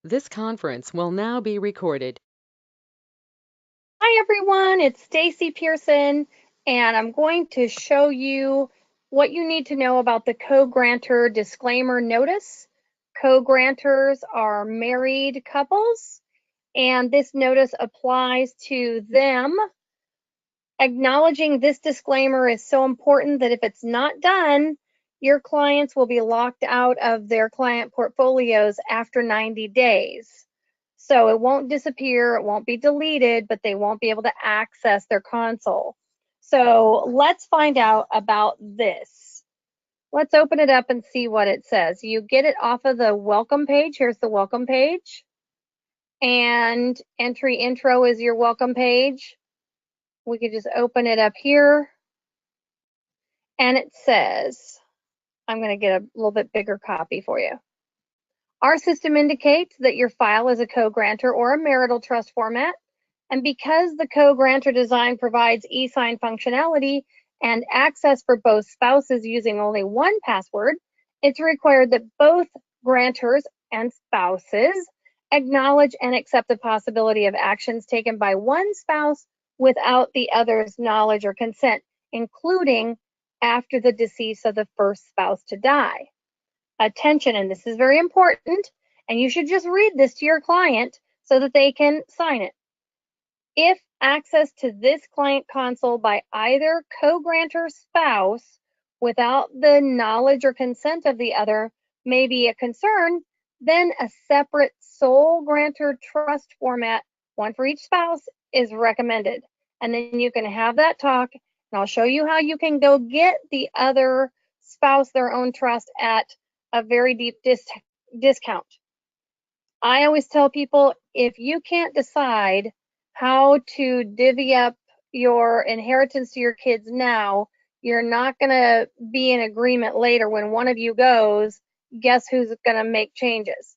This conference will now be recorded. Hi everyone, it's Stacy Pearson, and I'm going to show you what you need to know about the co-grantor disclaimer notice. Co-grantors are married couples, and this notice applies to them. Acknowledging this disclaimer is so important that if it's not done, your clients will be locked out of their client portfolios after 90 days. So it won't disappear, it won't be deleted, but they won't be able to access their console. So let's find out about this. Let's open it up and see what it says. You get it off of the welcome page. Here's the welcome page. And entry intro is your welcome page. We could just open it up here. And it says, I'm going to get a little bit bigger copy for you. Our system indicates that your file is a co-grantor or a marital trust format. And because the co-grantor design provides e-sign functionality and access for both spouses using only one password, it's required that both grantors and spouses acknowledge and accept the possibility of actions taken by one spouse without the other's knowledge or consent, including after the decease of the first spouse to die. Attention, and this is very important, and you should just read this to your client so that they can sign it. If access to this client console by either co-grantor spouse without the knowledge or consent of the other may be a concern, then a separate sole grantor trust format, one for each spouse, is recommended. And then you can have that talk, and I'll show you how you can go get the other spouse their own trust at a very deep discount. I always tell people, if you can't decide how to divvy up your inheritance to your kids now, you're not going to be in agreement later when one of you goes. Guess who's going to make changes?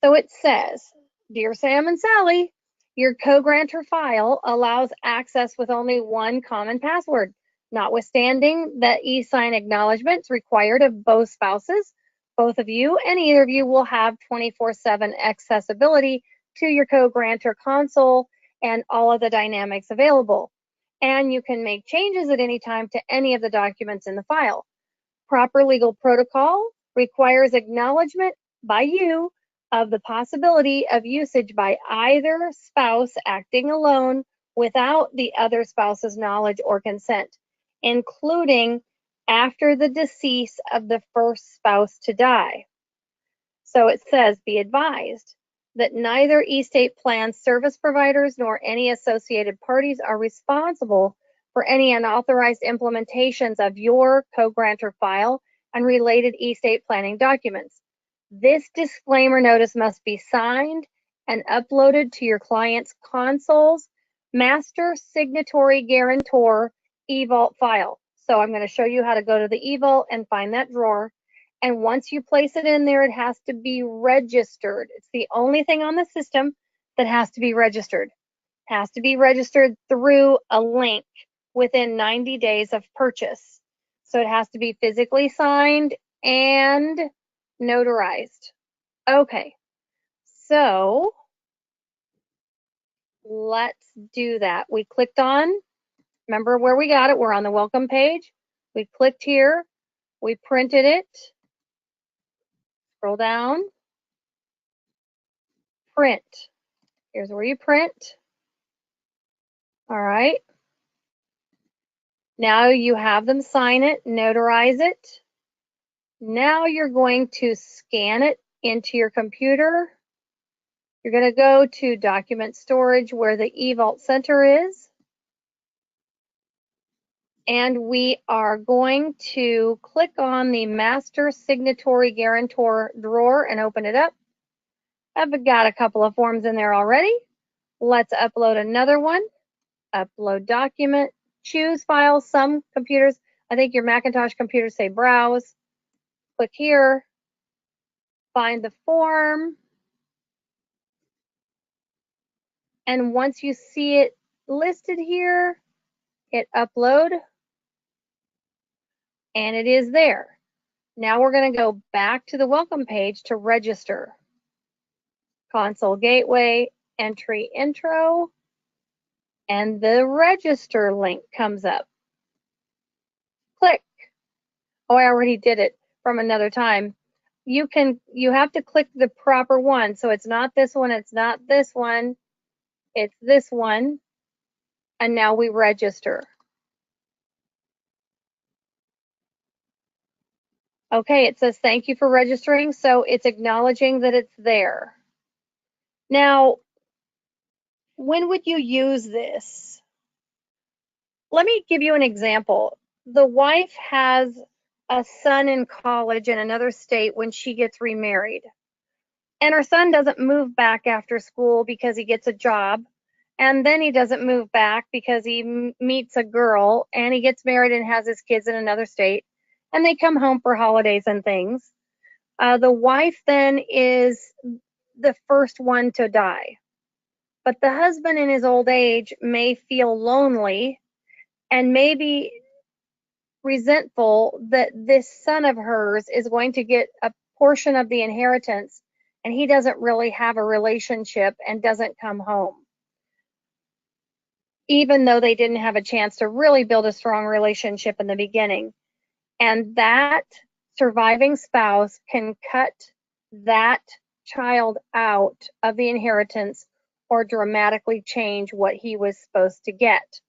So it says, Dear Sam and Sally, your co-grantor file allows access with only one common password. Notwithstanding that e-sign acknowledgments required of both spouses, both of you and either of you will have 24/7 accessibility to your co-grantor console and all of the dynamics available. And you can make changes at any time to any of the documents in the file. Proper legal protocol requires acknowledgement by you of the possibility of usage by either spouse acting alone without the other spouse's knowledge or consent, including after the decease of the first spouse to die. So it says, be advised that neither estate plan service providers nor any associated parties are responsible for any unauthorized implementations of your co-grantor file and related estate planning documents. This disclaimer notice must be signed and uploaded to your client's console's master signatory guarantor eVault file. So I'm going to show you how to go to the eVault and find that drawer. And once you place it in there, it has to be registered. It's the only thing on the system that has to be registered. It has to be registered through a link within 90 days of purchase. So it has to be physically signed and notarized. Okay, so let's do that. We clicked on, remember where we got it? We're on the welcome page. We clicked here, we printed it, scroll down, print. Here's where you print. All right. Now you have them sign it, notarize it. Now you're going to scan it into your computer. You're going to go to document storage where the eVault Center is. And we are going to click on the Master Signatory Guarantor drawer and open it up. I've got a couple of forms in there already. Let's upload another one. Upload document, choose file. Some computers, I think your Macintosh computers say browse. Click here, find the form. And once you see it listed here, hit upload. And it is there. Now we're going to go back to the welcome page to register. console gateway, entry intro, and the register link comes up. Click. Oh, I already did it from another time. You have to click the proper one. So it's not this one, it's not this one, it's this one. And now we register. Okay, it says thank you for registering. So it's acknowledging that it's there. Now, when would you use this? Let me give you an example. The wife has a son in college in another state when she gets remarried. And her son doesn't move back after school because he gets a job. And then he doesn't move back because he meets a girl and he gets married and has his kids in another state. And they come home for holidays and things. The wife then is the first one to die. But the husband in his old age may feel lonely and maybe resentful that this son of hers is going to get a portion of the inheritance and he doesn't really have a relationship and doesn't come home, even though they didn't have a chance to really build a strong relationship in the beginning. And that surviving spouse can cut that child out of the inheritance or dramatically change what he was supposed to get.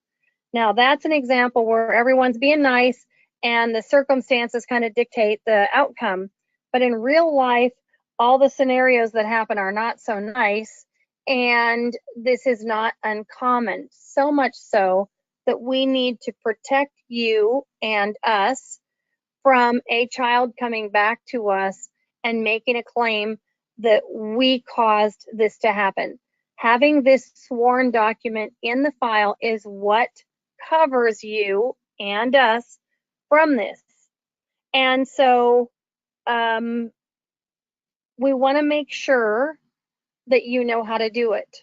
Now, that's an example where everyone's being nice and the circumstances kind of dictate the outcome. But in real life, all the scenarios that happen are not so nice, and this is not uncommon. So much so that we need to protect you and us from a child coming back to us and making a claim that we caused this to happen. Having this sworn document in the file is what covers you and us from this. And so we want to make sure that you know how to do it.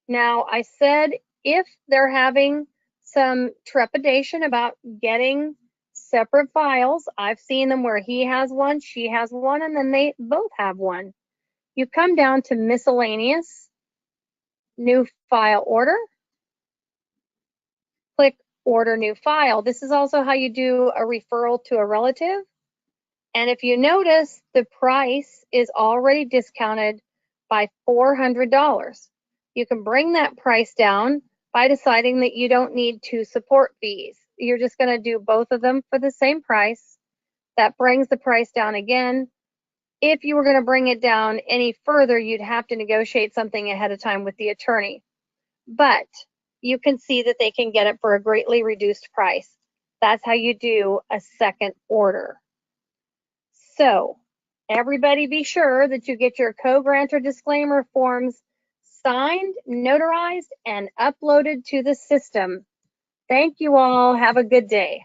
Now, I said if they're having some trepidation about getting separate files, I've seen them where he has one, she has one, and then they both have one. You come down to miscellaneous, new file order, click order new file. This is also how you do a referral to a relative. And if you notice, the price is already discounted by $400. You can bring that price down by deciding that you don't need 2 support fees. You're just going to do both of them for the same price. That brings the price down again. If you were going to bring it down any further, you'd have to negotiate something ahead of time with the attorney. But you can see that they can get it for a greatly reduced price. That's how you do a second order. So everybody be sure that you get your co-grantor disclaimer forms signed, notarized, and uploaded to the system. Thank you all. Have a good day.